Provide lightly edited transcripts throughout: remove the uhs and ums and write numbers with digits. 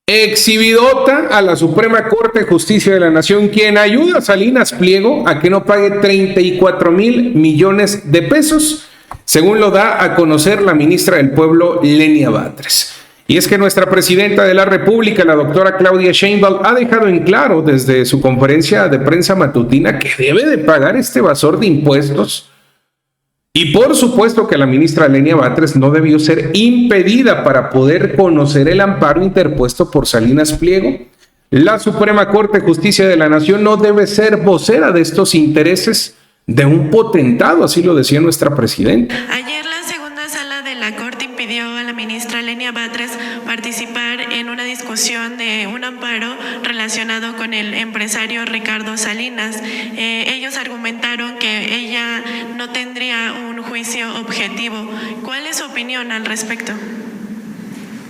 exhibidota a la Suprema Corte de Justicia de la Nación, quien ayuda a Salinas Pliego a que no pague 34 mil millones de pesos, según lo da a conocer la ministra del Pueblo, Lenia Batres. Y es que nuestra presidenta de la República, la doctora Claudia Sheinbaum, ha dejado en claro desde su conferencia de prensa matutina que debe de pagar este evasor de impuestos. Y por supuesto que la ministra Lenia Batres no debió ser impedida para poder conocer el amparo interpuesto por Salinas Pliego. La Suprema Corte de Justicia de la Nación no debe ser vocera de estos intereses de un potentado, así lo decía nuestra presidenta. Ayer la segunda sala de la Corte impidió a la ministra Lenia Batres participar en una discusión de un amparo relacionado con el empresario Ricardo Salinas. Ellos argumentaron que ella no tendría un juicio objetivo. ¿Cuál es su opinión al respecto?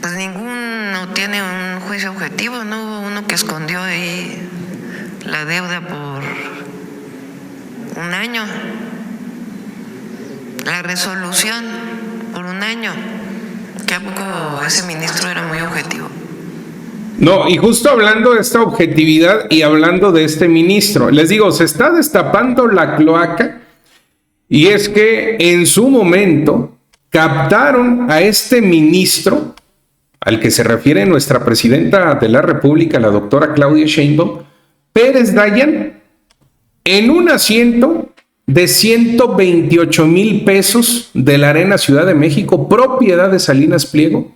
Pues ninguno tiene un juicio objetivo, no hubo uno que escondió ahí la deuda por un año, la resolución por un año, que a poco ese ministro era muy objetivo. No, y justo hablando de esta objetividad y hablando de este ministro, les digo, se está destapando la cloaca, y es que en su momento captaron a este ministro, al que se refiere nuestra presidenta de la República, la doctora Claudia Sheinbaum, Pérez Dayan, en un asiento de 128 mil pesos de la Arena Ciudad de México, propiedad de Salinas Pliego.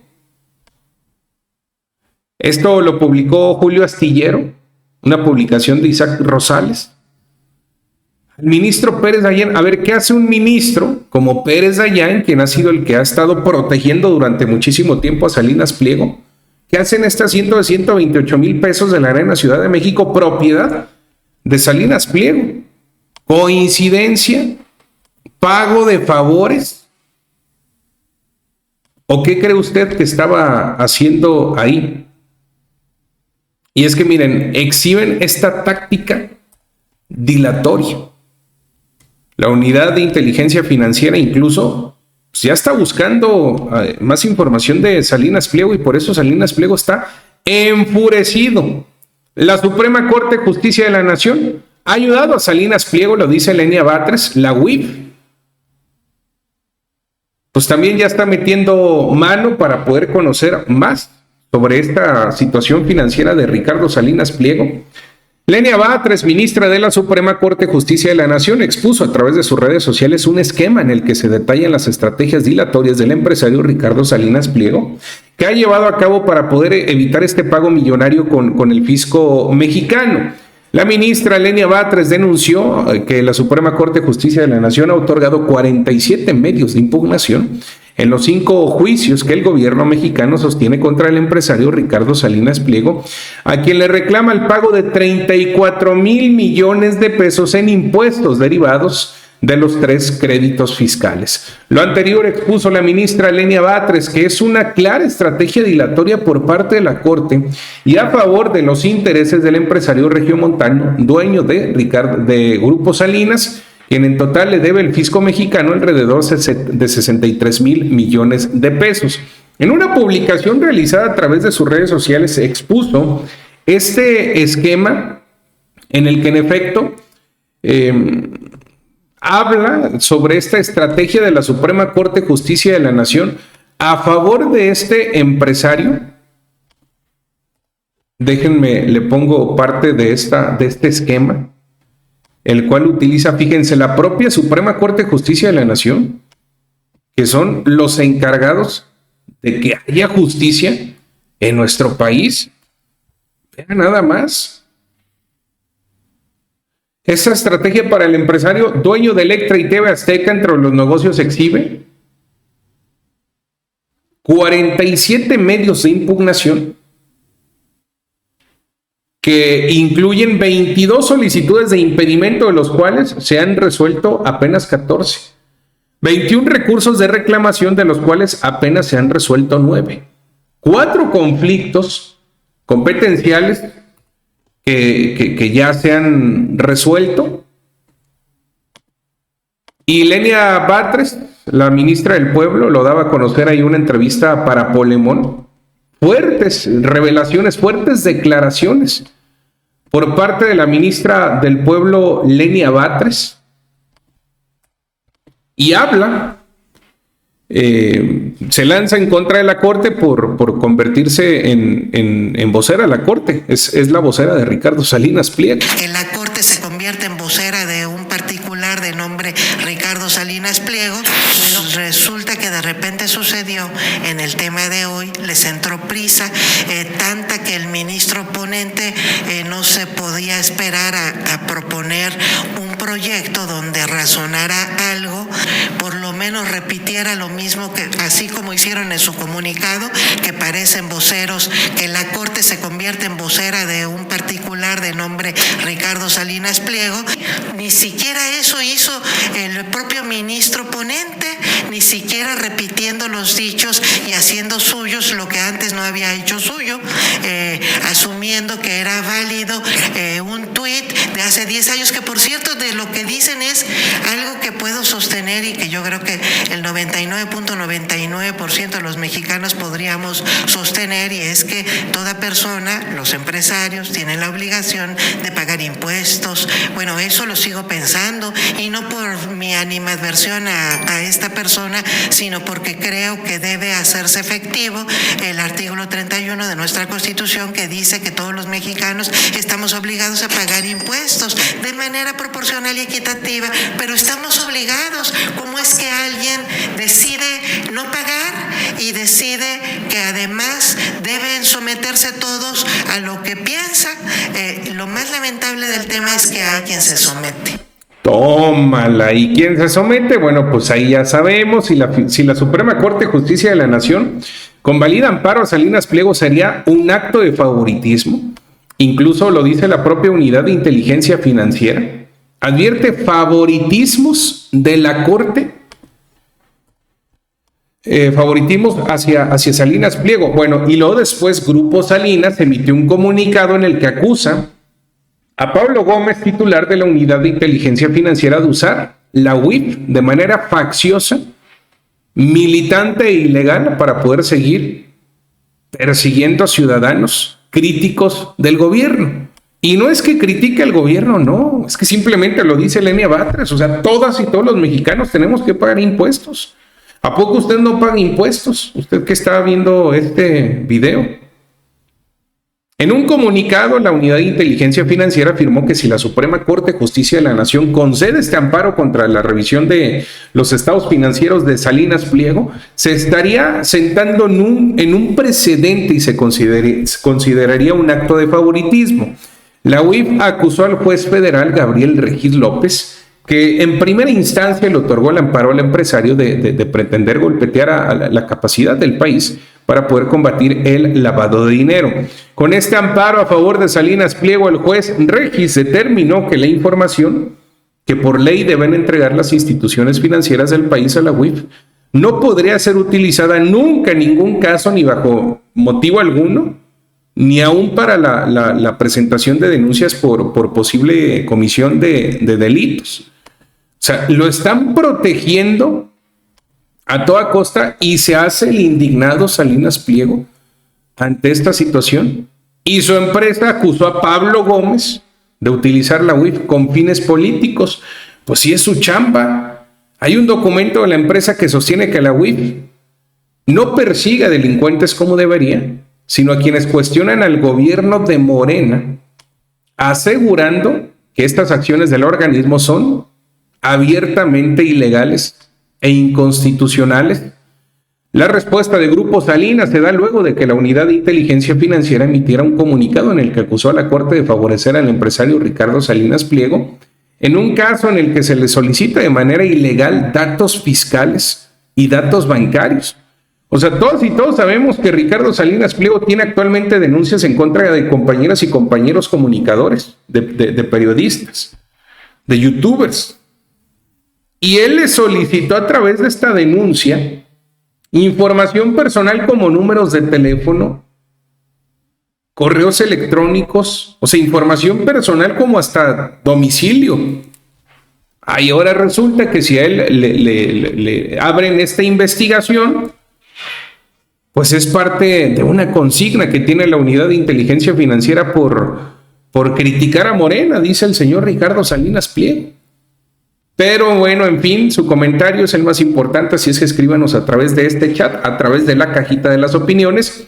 Esto lo publicó Julio Astillero, una publicación de Isaac Rosales. El ministro Pérez Dayan, a ver, ¿qué hace un ministro como Pérez Dayan, quien ha sido el que ha estado protegiendo durante muchísimo tiempo a Salinas Pliego? ¿Qué hace en este asiento de 128 mil pesos de la Arena Ciudad de México, propiedad de Salinas Pliego? ¿Coincidencia? ¿Pago de favores? ¿O qué cree usted que estaba haciendo ahí? Y es que miren, exhiben esta táctica dilatoria. La unidad de inteligencia financiera incluso pues, ya está buscando más información de Salinas Pliego, y por eso Salinas Pliego está enfurecido. La Suprema Corte de Justicia de la Nación ha ayudado a Salinas Pliego, lo dice Lenia Batres, la UIF. Pues también ya está metiendo mano para poder conocer más sobre esta situación financiera de Ricardo Salinas Pliego. Lenia Batres, ministra de la Suprema Corte de Justicia de la Nación, expuso a través de sus redes sociales un esquema en el que se detallan las estrategias dilatorias del empresario Ricardo Salinas Pliego, que ha llevado a cabo para poder evitar este pago millonario con el fisco mexicano. La ministra Lenia Batres denunció que la Suprema Corte de Justicia de la Nación ha otorgado 47 medios de impugnación en los 5 juicios que el gobierno mexicano sostiene contra el empresario Ricardo Salinas Pliego, a quien le reclama el pago de 34 mil millones de pesos en impuestos derivados de los 3 créditos fiscales. Lo anterior expuso la ministra Lenia Batres, que es una clara estrategia dilatoria por parte de la Corte y a favor de los intereses del empresario regiomontano, dueño de Grupo Salinas, quien en total le debe el fisco mexicano alrededor de 63 mil millones de pesos. En una publicación realizada a través de sus redes sociales se expuso este esquema en el que en efecto habla sobre esta estrategia de la Suprema Corte de Justicia de la Nación a favor de este empresario. Déjenme, le pongo parte de este esquema, el cual utiliza, fíjense, la propia Suprema Corte de Justicia de la Nación, que son los encargados de que haya justicia en nuestro país. Vean nada más. Esa estrategia para el empresario dueño de Electra y TV Azteca entre los negocios exhibe 47 medios de impugnación que incluyen 22 solicitudes de impedimento, de los cuales se han resuelto apenas 14. 21 recursos de reclamación, de los cuales apenas se han resuelto 9. 4 conflictos competenciales que ya se han resuelto. Y Lenia Batres, la ministra del Pueblo, lo daba a conocer ahí en una entrevista para Polemón, fuertes revelaciones, fuertes declaraciones por parte de la ministra del Pueblo, Lenia Batres, y habla, se lanza en contra de la Corte por convertirse en vocera de la Corte. Es la vocera de Ricardo Salinas Pliego. Que la Corte se convierte en vocera de un particular de nombre Ricardo Salinas Pliego. Bueno, resulta que de repente sucedió en el tema de hoy, les entró prisa, tanta que el ministro ponente no se podía esperar a proponer un proyecto donde razonara algo, por lo menos repitiera lo mismo que, así como hicieron en su comunicado, que parecen voceros, que la Corte se convierte en vocera de un particular de nombre Ricardo Salinas Pliego. Ni siquiera eso hizo el propio ministro ponente, ni siquiera repitiendo los dichos y haciendo suyos lo que antes no había hecho suyo, asumiendo que era válido un tuit de hace 10 años, que por cierto de lo que dicen es algo que puedo sostener y que yo creo que el 99.99% de los mexicanos podríamos sostener, y es que toda persona, los empresarios, tienen la obligación de pagar impuestos. Bueno, eso lo sigo pensando, y no por mi animadversión a esta persona, sino porque creo que debe hacerse efectivo el artículo 31 de nuestra Constitución, que dice que todos los mexicanos estamos obligados a pagar impuestos de manera proporcional y equitativa, pero estamos obligados. ¿Cómo es que alguien decide no pagar y decide que además deben someterse todos a lo que piensa? Lo más lamentable del tema es que hay quien se somete. Tómala. ¿Y quién se somete? Bueno, pues ahí ya sabemos. Si la Suprema Corte de Justicia de la Nación convalida amparo a Salinas Pliego, sería un acto de favoritismo. Incluso lo dice la propia Unidad de Inteligencia Financiera. Advierte favoritismos de la Corte, favoritismos hacia Salinas Pliego. Bueno, y luego después Grupo Salinas emitió un comunicado en el que acusa a Pablo Gómez, titular de la Unidad de Inteligencia Financiera, de usar la UIF de manera facciosa, militante e ilegal para poder seguir persiguiendo a ciudadanos críticos del gobierno. Y no es que critique al gobierno, no, es que simplemente lo dice Lenia Batres. O sea, todas y todos los mexicanos tenemos que pagar impuestos. ¿A poco usted no paga impuestos? Usted que está viendo este video. En un comunicado, la Unidad de Inteligencia Financiera afirmó que si la Suprema Corte de Justicia de la Nación concede este amparo contra la revisión de los estados financieros de Salinas Pliego, se estaría sentando en un precedente y se consideraría un acto de favoritismo. La UIF acusó al juez federal Gabriel Regis López, que en primera instancia le otorgó el amparo al empresario de pretender golpetear a la capacidad del país para poder combatir el lavado de dinero. Con este amparo a favor de Salinas Pliego, el juez Regis determinó que la información que por ley deben entregar las instituciones financieras del país a la UIF no podría ser utilizada nunca en ningún caso, ni bajo motivo alguno, ni aún para la presentación de denuncias por posible comisión de delitos. O sea, lo están protegiendo a toda costa, y se hace el indignado Salinas Pliego ante esta situación. Y su empresa acusó a Pablo Gómez de utilizar la UIF con fines políticos. Pues sí, es su chamba. Hay un documento de la empresa que sostiene que la UIF no persigue a delincuentes como debería, sino a quienes cuestionan al gobierno de Morena, asegurando que estas acciones del organismo son abiertamente ilegales e inconstitucionales. La respuesta de Grupo Salinas se da luego de que la Unidad de Inteligencia Financiera emitiera un comunicado en el que acusó a la Corte de favorecer al empresario Ricardo Salinas Pliego en un caso en el que se le solicita de manera ilegal datos fiscales y datos bancarios. O sea, todos y todos sabemos que Ricardo Salinas Pliego tiene actualmente denuncias en contra de compañeras y compañeros comunicadores, de periodistas, de youtubers. Y él le solicitó a través de esta denuncia información personal como números de teléfono, correos electrónicos, o sea, información personal como hasta domicilio. Y ahora resulta que si a él le abren esta investigación, pues es parte de una consigna que tiene la Unidad de Inteligencia Financiera por criticar a Morena, dice el señor Ricardo Salinas Pliego. Pero bueno, en fin, su comentario es el más importante, así es que escríbanos a través de este chat, a través de la cajita de las opiniones,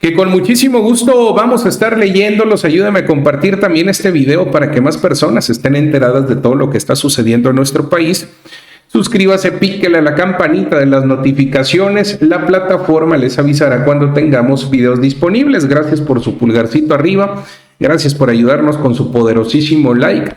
que con muchísimo gusto vamos a estar leyéndolos. Ayúdame a compartir también este video para que más personas estén enteradas de todo lo que está sucediendo en nuestro país. Suscríbase, píquele a la campanita de las notificaciones. La plataforma les avisará cuando tengamos videos disponibles. Gracias por su pulgarcito arriba. Gracias por ayudarnos con su poderosísimo like.